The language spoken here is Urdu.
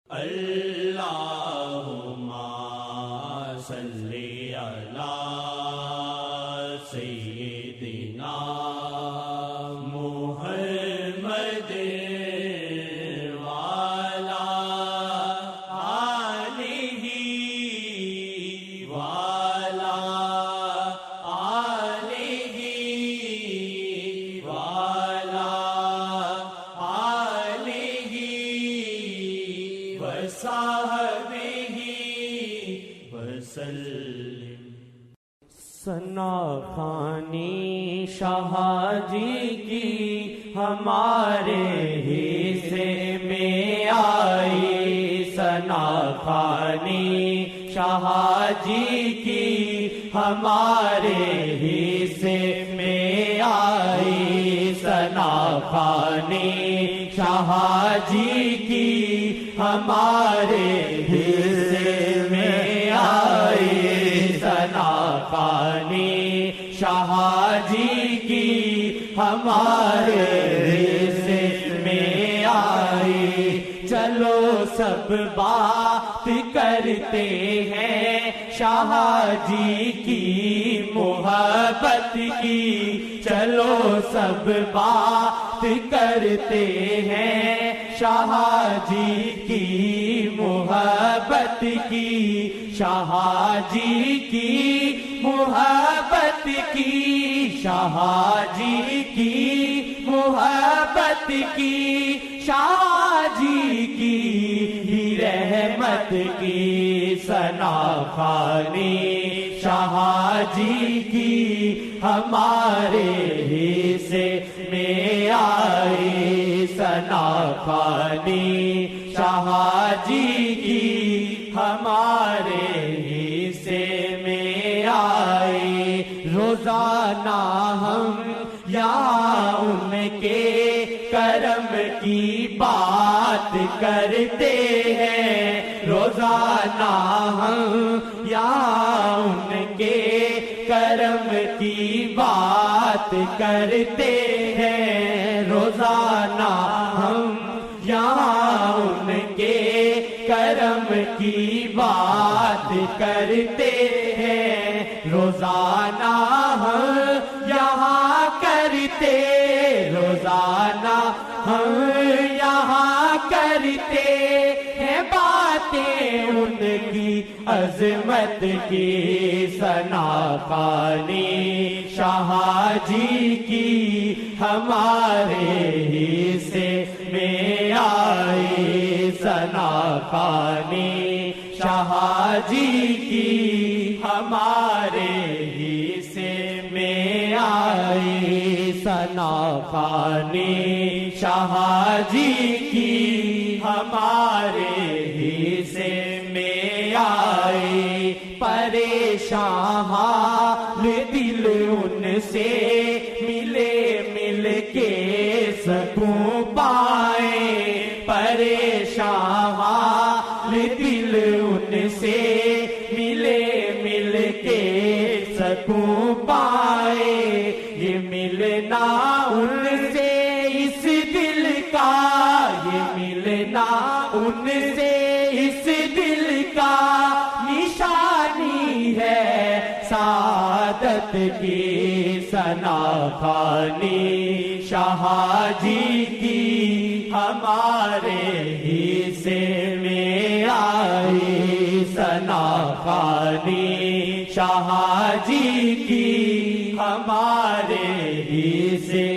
اللہم صلی علی سیدنا محمد وعلی آلہ وعلی آلہ وعلی آلہ وصحبہ وسلم۔ ثنا خوانی شاہ جی کی ہمارے حصے میں آئی، ثنا خوانی شاہ جی کی ہمارے حصے میں آئی، ثنا خوانی شاہ جی کی ہمارے حصے میں آئی، ثنا خوانی شاہ جی کی ہمارے حصے میں آئی۔ چلو سب بات کرتے ہیں شاہ جی کی محبت کی، چلو سب بات کرتے ہیں شاہ جی کی محبت کی، شاہ جی کی محبت کی، شاہ جی کی محبت کی، شاہ جی کی ہی رحمت کی، ثنا خوانی شاہ جی کی ہمارے حصے میں آئی، ثنا خوانی شاہ جی کی ہمارے حصے میں آئی۔ روزانہ ہم یہاں ان کے کرم کی بات کرتے ہیں، روزانہ ہم یہاں ان کے کرم کی بات کرتے ہیں، روزانہ ہم یہاں ان کے کرم کی بات کرتے ہیں، روزانہ ہم یہاں کرتے، روزانہ ہم یہاں کرتے ہیں باتیں ان کی عظمت کی، ثنا خوانی شاہ جی کی ہمارے حصے میں آئی، ثنا خوانی شاہ جی کی ہمارے حصے میں آئی، ثنا خوانی شاہ جی کی ہمارے حصے میں آئی۔ پریشان حال دل ان سے ملے، مل کے سکون پائے، پریشان حال دل ان سے ملے، مل کے سکون پائے، یہ ملنا ان سے اس دل کا، یہ ملنا ان سے اس دل کا نشانی ہے سعادت کی، ثنا خوانی شاہ جی کی ہمارے حصے میں آئی، ثنا خوانی شاہ جی کی ہمارے حصے